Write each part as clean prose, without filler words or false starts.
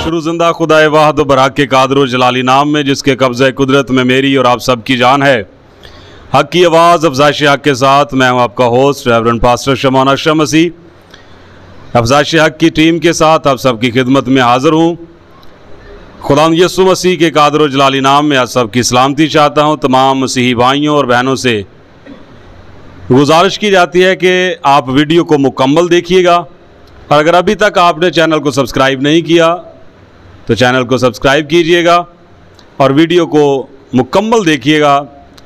शुरू जिंदा खुदाए वाहद बराक के कादर जलाली नाम में जिसके कब्ज़े कुदरत में मेरी और आप सब की जान है। हक की आवाज़ अफज़ाइश हक के साथ मैं हूँ आपका होस्ट रेवरेंड पास्टर शमौन अशरफ मसीह। अफज़ाइश हक की टीम के साथ आप सबकी खिदमत में हाज़िर हूँ। खुदा यसु मसीह के कादर जलाली नाम में आप सबकी सलामती चाहता हूँ। तमाम मसीही भाइयों और बहनों से गुजारिश की जाती है कि आप वीडियो को मुकम्मल देखिएगा, और अगर अभी तक आपने चैनल को सब्सक्राइब नहीं किया तो चैनल को सब्सक्राइब कीजिएगा और वीडियो को मुकम्मल देखिएगा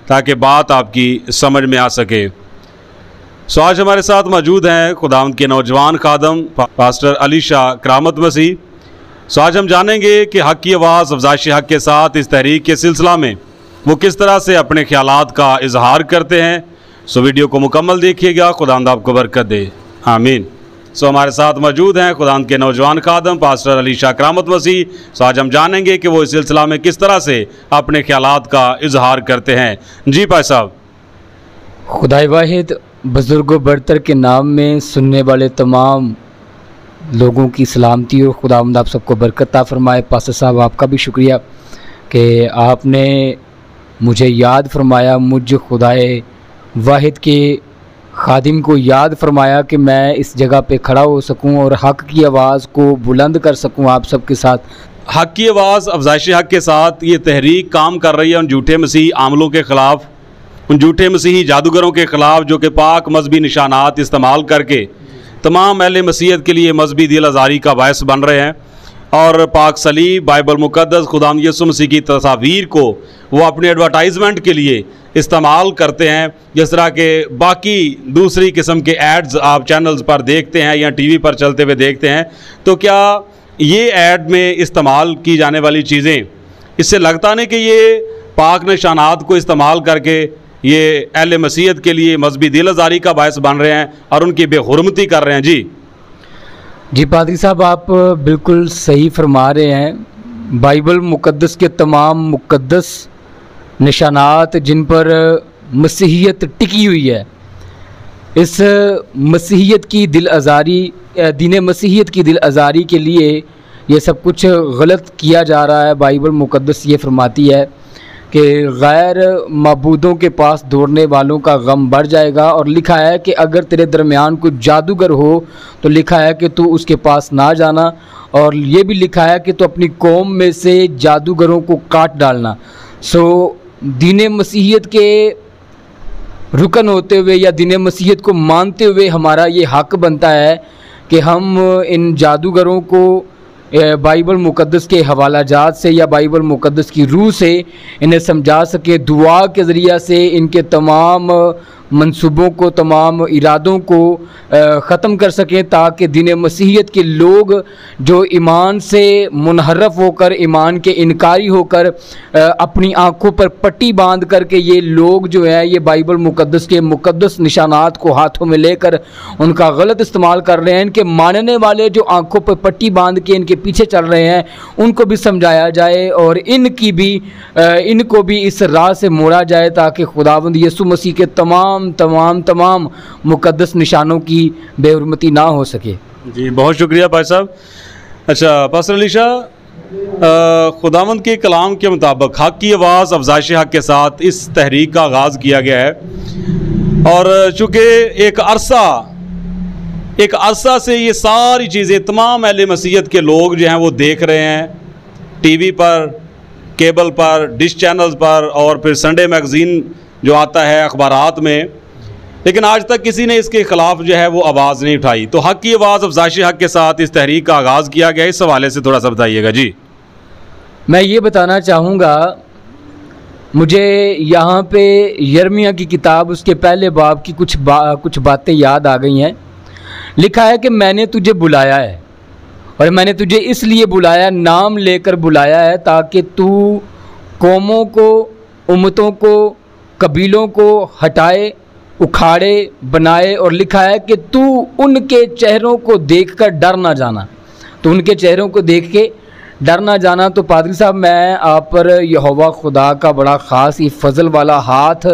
ताकि बात आपकी समझ में आ सके। सो आज हमारे साथ मौजूद हैं खुदावंद के नौजवान खादम पास्टर अली शाह करामत मसीह। सो आज हम जानेंगे कि हक की आवाज़ अफज़ाइश हक के साथ इस तहरीक के सिलसिला में वो किस तरह से अपने ख्यालात का इजहार करते हैं। सो वीडियो को मुकम्मल देखिएगा। खुदावंद आपको बरकत दे, आमीन। सो हमारे साथ मौजूद हैं खुदावंद के नौजवान खादम पास्टर अली शाह करामत मसीह। सो आज हम जानेंगे कि वो इस सिलसिला में किस तरह से अपने ख्यालात का इजहार करते हैं। जी भाई साहब। खुदाई वाहिद बुज़ुर्ग बरतर के नाम में सुनने वाले तमाम लोगों की सलामती और खुदावंद आप सबको बरकत अता फरमाए। पास्टर साहब आपका भी शुक्रिया कि आपने मुझे याद फरमाया, मुझ खुदाए वाहिद के खादिम को याद फरमाया कि मैं इस जगह पे खड़ा हो सकूं और हक की आवाज़ को बुलंद कर सकूं आप सबके साथ। हक की आवाज़ अफज़ाइश हक के साथ ये तहरीक काम कर रही है उन झूठे मसीही आमलों के ख़िलाफ़, उन झूठे मसीही जादूगरों के ख़िलाफ़ जो कि पाक मजहबी निशानात इस्तेमाल करके तमाम अहले मसीहत के लिए मजहबी दिल आज़ारी का बायस बन रहे हैं और पाक सलीब, बाइबल मुक़द्दस, खुदावंद यसु मसीह की तस्वीर को वो अपने एडवर्टाइजमेंट के लिए इस्तेमाल करते हैं। जिस तरह के बाकी दूसरी किस्म के एड्स आप चैनल्स पर देखते हैं या टीवी पर चलते हुए देखते हैं, तो क्या ये ऐड में इस्तेमाल की जाने वाली चीज़ें, इससे लगता नहीं कि ये पाक निशानात को इस्तेमाल करके ये अहले मसीहत के लिए मजहबी दिल आज़ारी का बायस बन रहे हैं और उनकी बेहुरमती कर रहे हैं। जी पादरी साहब आप बिल्कुल सही फरमा रहे हैं। बाइबल मुक़द्दस के तमाम मुक़द्दस निशानात जिन पर मसीहियत टिकी हुई है, इस मसीहियत की दिल आज़ारी, दीन मसीहियत की दिल आज़ारी के लिए ये सब कुछ गलत किया जा रहा है। बाइबल मुक़द्दस ये फरमाती है कि गैर मबूदों के पास दौड़ने वालों का गम बढ़ जाएगा, और लिखा है कि अगर तेरे दरमियान कोई जादूगर हो तो लिखा है कि तू उसके पास ना जाना, और ये भी लिखा है कि तू अपनी कौम में से जादूगरों को काट डालना। सो दीन मसीहियत के रुकन होते हुए या दीन मसीहियत को मानते हुए हमारा ये हक बनता है कि हम इन जादूगरों को बाइबल मुक़द्दस के हवालाजात से या बाइबल मुक़द्दस की रूह से इन्हें समझा सके, दुआ के ज़रिया से इनके तमाम मंसूबों को, तमाम इरादों को ख़त्म कर सकें, ताकि दीन मसीहियत के लोग जो ईमान से मुनहरफ होकर, ईमान के इनकारी होकर अपनी आँखों पर पट्टी बांध करके ये लोग जो है ये बाइबल मुक़द्दस के मुक़द्दस निशानात को हाथों में लेकर उनका गलत इस्तेमाल कर रहे हैं। इनके मानने वाले जो आँखों पर पट्टी बांध के इनके पीछे चल रहे हैं उनको भी समझाया जाए और इनको भी इस राह से मोड़ा जाए, ताकि खुदावंद यसु मसीह के तमाम मुक़द्दस निशानों की बेहुरमती ना हो सके। जी बहुत शुक्रिया भाई साहब। अच्छा पास्टर अली शाह, खुदावंद के कलाम के मुताबिक हक की आवाज़ अफज़ाइश हक के साथ इस तहरीक का आगाज़ किया गया है, और चूँकि एक अरसा से ये सारी चीज़ें तमाम अहले मसीहत के लोग जो हैं वो देख रहे हैं टीवी पर, केबल पर, डिश चैनल्स पर, और फिर संडे मैगज़ीन जो आता है अखबारात में, लेकिन आज तक किसी ने इसके ख़िलाफ़ जो है वो आवाज़ नहीं उठाई। तो हक की आवाज़ अफज़ाइश हक के साथ इस तहरीक का आगाज़ किया गया, इस हवाले से थोड़ा सा बताइएगा। जी मैं ये बताना चाहूँगा, मुझे यहाँ पे यिर्मयाह की किताब उसके पहले बाब की कुछ बातें याद आ गई हैं। लिखा है कि मैंने तुझे बुलाया है, और मैंने तुझे इसलिए बुलाया, नाम लेकर बुलाया है, ताकि तू कौमों को, उम्मतों को, कबीलों को हटाए, उखाड़े, बनाए। और लिखा है कि तू उनके चेहरों को देखकर डर ना जाना, तो उनके चेहरों को देख के डर ना जाना। तो पादरी साहब मैं आप पर यहोवा खुदा का बड़ा ख़ास ही फजल वाला हाथ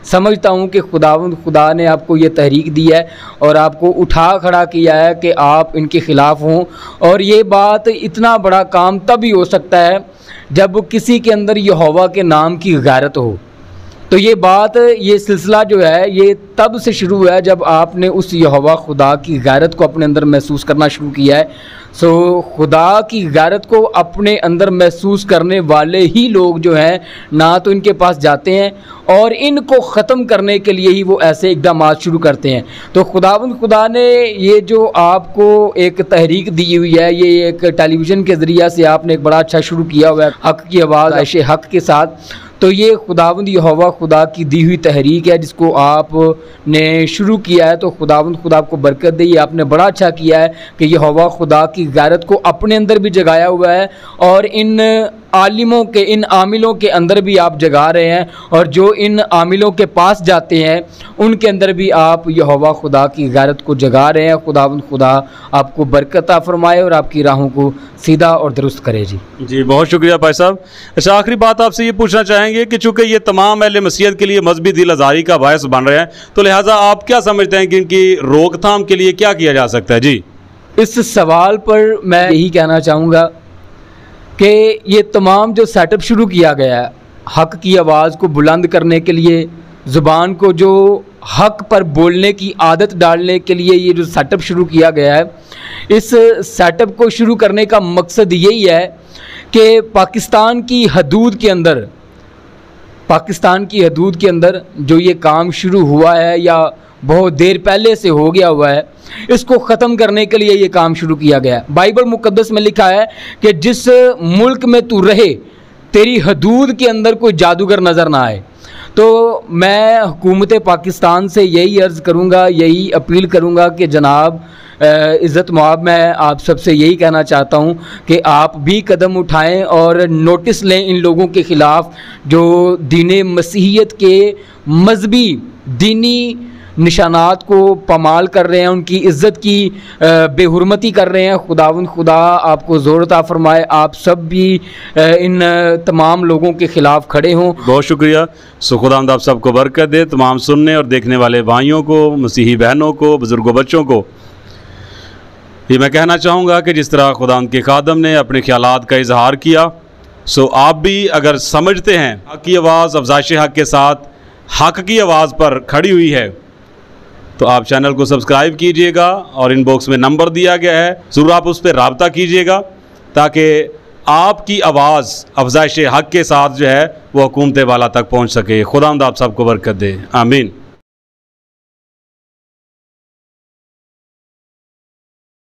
समझता हूँ कि खुदा ने आपको ये तहरीक दी है और आपको उठा खड़ा किया है कि आप इनके ख़िलाफ़ हों। और ये बात, इतना बड़ा काम तभी हो सकता है जब किसी के अंदर यहोवा के नाम की गैरत हो। तो ये बात, ये सिलसिला जो है ये तब से शुरू हुआ है जब आपने उस यहोवा खुदा की गैरत को अपने अंदर महसूस करना शुरू किया है। सो खुदा की गैरत को अपने अंदर महसूस करने वाले ही लोग जो हैं ना तो इनके पास जाते हैं और इनको ख़त्म करने के लिए ही वो ऐसे इक़दाम शुरू करते हैं। तो खुदा ने ये जो आपको एक तहरीक दी हुई है, ये एक टेलीविज़न के ज़रिए से आपने एक बड़ा अच्छा शुरू किया हुआ है हक़ की आवाज़ ऐशे हक़ के साथ। तो ये खुदावंद यहोवा खुदा की दी हुई तहरीक है जिसको आपने शुरू किया है। तो खुदावंद खुदा आपको बरकत दे। आपने बड़ा अच्छा किया है कि यहोवा खुदा की गैरत को अपने अंदर भी जगाया हुआ है और इन आलिमों के, इन आमिलों के अंदर भी आप जगा रहे हैं और जो इन आमिलों के पास जाते हैं उनके अंदर भी आप यहोवा खुदा की गैरत को जगा रहे हैं। खुदावंद खुदा आपको बरकत फरमाए और आपकी राहों को सीधा और दुरुस्त करे। जी बहुत शुक्रिया भाई साहब। अच्छा, आखिरी बात आपसे ये पूछना चाहेंगे कि चूँकि ये तमाम अहले मसीहत के लिए मजहबी दिल आज़ारी का बायस बन रहे हैं, तो लिहाजा आप क्या समझते हैं कि इनकी रोकथाम के लिए क्या किया जा सकता है? जी, इस सवाल पर मैं यही कहना चाहूँगा कि ये तमाम जो सेटअप शुरू किया गया है हक़ की आवाज़ को बुलंद करने के लिए, ज़ुबान को जो हक़ पर बोलने की आदत डालने के लिए ये जो सेटअप शुरू किया गया है, इस सेटअप को शुरू करने का मकसद यही है कि पाकिस्तान की हदूद के अंदर जो ये काम शुरू हुआ है या बहुत देर पहले से हो गया हुआ है, इसको ख़त्म करने के लिए ये काम शुरू किया गया है। बाइबल मुक़द्दस में लिखा है कि जिस मुल्क में तू रहे तेरी हदूद के अंदर कोई जादूगर नज़र ना आए। तो मैं हुकूमत पाकिस्तान से यही अर्ज़ करूँगा, यही अपील करूँगा कि जनाब इज़्ज़त मआब, मैं आप सबसे यही कहना चाहता हूँ कि आप भी कदम उठाएं और नोटिस लें इन लोगों के ख़िलाफ़ जो दीन मसीहियत के मजहबी दीनी निशानात को पमाल कर रहे हैं, उनकी इज़्ज़त की बेहुरमती कर रहे हैं। खुदा आपको ज़ोर अता फरमाए, आप सब भी इन तमाम लोगों के ख़िलाफ़ खड़े हों। बहुत शुक्रिया। खुदावंद आप सबको बरकत दे। तमाम सुनने और देखने वाले भाइयों को, मसीही बहनों को, बुज़ुर्गों, बच्चों को ये मैं कहना चाहूँगा कि जिस तरह खुदावंद के खादम ने अपने ख्यालात का इजहार किया, सो आप भी अगर समझते हैं हक़ की आवाज़ अफ़ज़ाइश हक़ के साथ हक़ की आवाज़ पर खड़ी हुई है, तो आप चैनल को सब्सक्राइब कीजिएगा और इनबॉक्स में नंबर दिया गया है, ज़रूर आप उस पर रब्ता कीजिएगा ताकि आपकी आवाज़ अफ़ज़ाइश हक़ के साथ जो है वो हुकूमत वाला तक पहुँच सके। खुदावंद आप सबको बरकत दे। आमीन।